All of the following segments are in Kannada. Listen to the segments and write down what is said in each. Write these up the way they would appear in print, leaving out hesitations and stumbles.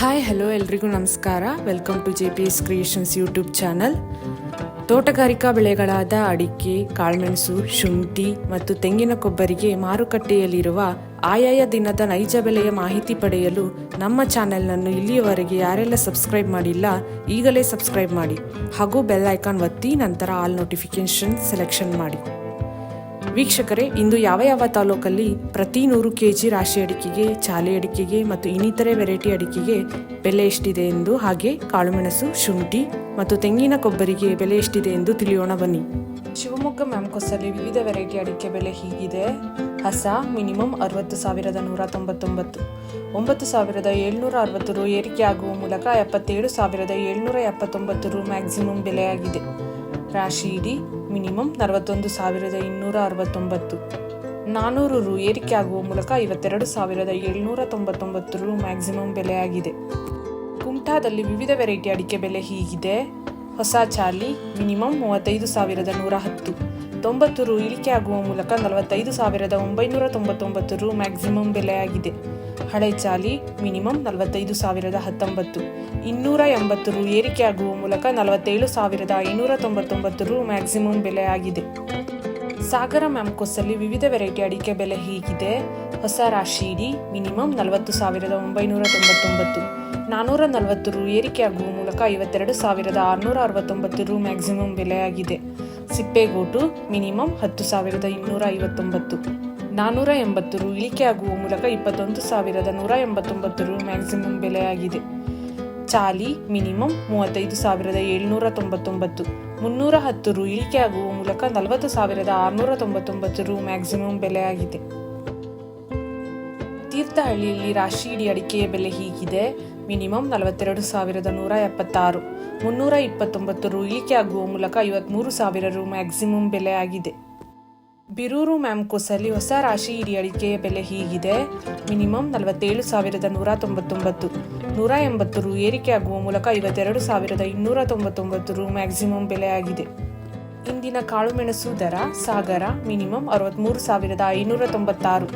ಹಾಯ್ ಹಲೋ ಎಲ್ರಿಗೂ ನಮಸ್ಕಾರ. Welcome to JPS creations YouTube channel. ತೋಟಗಾರಿಕಾ ಬೆಳೆಗಳಾದ ಅಡಿಕೆ, ಕಾಳುಮೆಣಸು, ಶುಂಠಿ ಮತ್ತು ತೆಂಗಿನ ಕೊಬ್ಬರಿಗೆ ಮಾರುಕಟ್ಟೆಯಲ್ಲಿರುವ ಆಯಾಯ ದಿನದ ನೈಜ ಬೆಲೆಯ ಮಾಹಿತಿ ಪಡೆಯಲು ನಮ್ಮ ಚಾನೆಲ್ನನ್ನು ಇಲ್ಲಿಯವರೆಗೆ ಯಾರೆಲ್ಲ ಸಬ್ಸ್ಕ್ರೈಬ್ ಮಾಡಿಲ್ಲ ಈಗಲೇ ಸಬ್ಸ್ಕ್ರೈಬ್ ಮಾಡಿ ಹಾಗೂ ಬೆಲ್ ಐಕಾನ್ ಒತ್ತಿ ನಂತರ ಆಲ್ ನೋಟಿಫಿಕೇಶನ್ ಸೆಲೆಕ್ಷನ್ ಮಾಡಿ. ವೀಕ್ಷಕರೇ, ಇಂದು ಯಾವ ತಾಲೂಕಲ್ಲಿ ಪ್ರತಿ 100 kg ರಾಶಿ ಅಡಿಕೆಗೆ, ಚಾಲೆ ಅಡಿಕೆಗೆ ಮತ್ತು ಇನ್ನಿತರೆ ವೆರೈಟಿ ಅಡಿಕೆಗೆ ಬೆಲೆ ಎಷ್ಟಿದೆ ಎಂದು, ಹಾಗೆ ಕಾಳುಮೆಣಸು, ಶುಂಠಿ ಮತ್ತು ತೆಂಗಿನ ಕೊಬ್ಬರಿಗೆ ಬೆಲೆ ಎಷ್ಟಿದೆ ಎಂದು ತಿಳಿಯೋಣ ಬನ್ನಿ. ಶಿವಮೊಗ್ಗ ಮ್ಯಾಮ್ಕೋಸಲ್ಲಿ ವಿವಿಧ ವೆರೈಟಿ ಅಡಿಕೆ ಬೆಲೆ ಹೀಗಿದೆ. ಹಸ ಮಿನಿಮಮ್ 60,199, 9,760 ರು ಏರಿಕೆಯಾಗುವ ಮೂಲಕ 77,779 ರು ಮ್ಯಾಕ್ಸಿಮಮ್ ಬೆಲೆಯಾಗಿದೆ. ರಾಶಿ ಇಡಿ ಮಿನಿಮಮ್ 41,269, 400 ರು ಏರಿಕೆಯಾಗುವ ಮೂಲಕ 52,799 ರು ಮ್ಯಾಕ್ಸಿಮಮ್ ಬೆಲೆಯಾಗಿದೆ. ಕುಮಟಾದಲ್ಲಿ ವಿವಿಧ ವೆರೈಟಿ ಅಡಿಕೆ ಬೆಲೆ ಹೀಗಿದೆ. ಹೊಸ ಚಾಲಿ ಮಿನಿಮಮ್ 35,110, 90 ರು ಇಳಿಕೆಯಾಗುವ ಮೂಲಕ 45,999 ರು ಮ್ಯಾಕ್ಸಿಮಮ್ ಬೆಲೆಯಾಗಿದೆ. ಹಳೆ ಚಾಲಿ ಮಿನಿಮಮ್ 45,019, 280 ರು ಏರಿಕೆಯಾಗುವ ಮೂಲಕ 47,599 ರು ಮ್ಯಾಕ್ಸಿಮಮ್ ಬೆಲೆಯಾಗಿದೆ. ಸಾಗರ ಮ್ಯಾಮ್ಕೋಸಲ್ಲಿ ವಿವಿಧ ವೆರೈಟಿ ಅಡಿಕೆ ಬೆಲೆ ಹೀಗಿದೆ. ಹೊಸ ರಾಶಿ ಇಡಿ ಮಿನಿಮಮ್ 40,999, 440 ರು ಏರಿಕೆಯಾಗುವ ಮೂಲಕ 52,669 ರು ಮ್ಯಾಕ್ಸಿಮಮ್ ಬೆಲೆಯಾಗಿದೆ. ಸಿಪ್ಪೆಗೋಟು ಮಿನಿಮಮ್ 10,259, 480 ರು ಇಳಿಕೆಯಾಗುವ ಮೂಲಕ 21,189 ರು ಮ್ಯಾಕ್ಸಿಮಮ್ ಬೆಲೆಯಾಗಿದೆ. ಚಾಲಿ ಮಿನಿಮಮ್ 35,799, 310 ರು ಇಳಿಕೆಯಾಗುವ ಮೂಲಕ 40,699 ರು ಮ್ಯಾಕ್ಸಿಮಮ್ ಬೆಲೆಯಾಗಿದೆ. ತೀರ್ಥಹಳ್ಳಿಯಲ್ಲಿ ರಾಶಿ ಇಡಿ ಅಡಿಕೆಯ ಬೆಲೆ ಹೀಗಿದೆ. ಮಿನಿಮಮ್ 42,176, 329 ರು ಇಳಿಕೆಯಾಗುವ ಮೂಲಕ 53,000 ರು ಮ್ಯಾಕ್ಸಿಮಮ್ ಬೆಲೆಯಾಗಿದೆ. ಬಿರೂರು ಮ್ಯಾಮ್ಕೋಸಲ್ಲಿ ಹೊಸ ರಾಶಿ ಇಡಿ ಅಡಿಕೆಯ ಬೆಲೆ ಹೀಗಿದೆ. ಮಿನಿಮಮ್ 47,199, 180 ರು ಏರಿಕೆಯಾಗುವ ಮೂಲಕ 52,299 ರು ಮ್ಯಾಕ್ಸಿಮಮ್ ಬೆಲೆಯಾಗಿದೆ. ಇಂದಿನ ಕಾಳುಮೆಣಸು ದರ ಸಾಗರ ಮಿನಿಮಮ್ 63,596,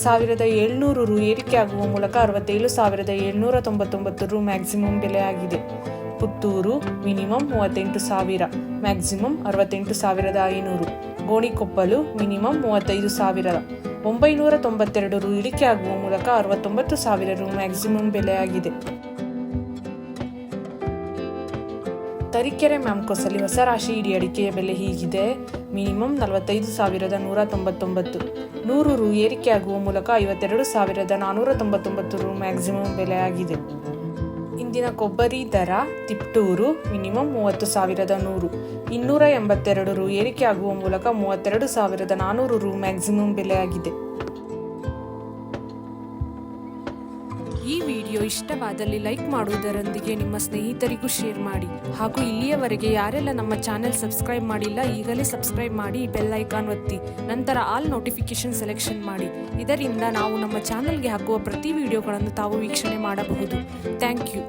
1,700 ರು ಏರಿಕೆಯಾಗುವ ಮೂಲಕ 67,799 ರು ಮ್ಯಾಕ್ಸಿಮಮ್ ಬೆಲೆಯಾಗಿದೆ. Puttur minimum 38,000, maximum 68,500. Gonikoppal minimum 35,000, 992 ರು ಇಳಿಕೆಯಾಗುವ ಮೂಲಕ 69,000 ರು ಮ್ಯಾಕ್ಸಿಮಮ್ ಬೆಲೆಯಾಗಿದೆ. ತರೀಕೆರೆ ಮ್ಯಾಮ್ಕೋಸಲ್ಲಿ ಹೊಸ ರಾಶಿ ಇಡಿ ಅಡಿಕೆಯ ಬೆಲೆ ಹೀಗಿದೆ. ಮಿನಿಮಮ್ 45,199, 100 ರು ಏರಿಕೆಯಾಗುವ ಮೂಲಕ 52,499 ರು ಮ್ಯಾಕ್ಸಿಮಮ್ ಬೆಲೆಯಾಗಿದೆ. ಇಂದಿನ ಕೊಬ್ಬರಿ ದರ ತಿಪ್ಟೂರು ಮಿನಿಮಮ್ 30,100, 282 ರು ಏರಿಕೆಯಾಗುವ ಮೂಲಕ 32,400 ರು ಮ್ಯಾಕ್ಸಿಮಮ್ ಬೆಲೆಯಾಗಿದೆ. ಈ ವಿಡಿಯೋ ಇಷ್ಟವಾದಲ್ಲಿ ಲೈಕ್ ಮಾಡುವುದರೊಂದಿಗೆ ನಿಮ್ಮ ಸ್ನೇಹಿತರಿಗೂ ಶೇರ್ ಮಾಡಿ ಹಾಗೂ ಇಲ್ಲಿಯವರೆಗೆ ಯಾರೆಲ್ಲ ನಮ್ಮ ಚಾನೆಲ್ ಸಬ್ಸ್ಕ್ರೈಬ್ ಮಾಡಿಲ್ಲ ಈಗಲೇ ಸಬ್ಸ್ಕ್ರೈಬ್ ಮಾಡಿ, ಬೆಲ್ ಐಕಾನ್ ಒತ್ತಿ ನಂತರ ಆಲ್ ನೋಟಿಫಿಕೇಶನ್ ಸೆಲೆಕ್ಷನ್ ಮಾಡಿ. ಇದರಿಂದ ನಾವು ನಮ್ಮ ಚಾನೆಲ್ಗೆ ಹಾಕುವ ಪ್ರತಿ ವಿಡಿಯೋಗಳನ್ನು ತಾವು ವೀಕ್ಷಣೆ ಮಾಡಬಹುದು. Thank you.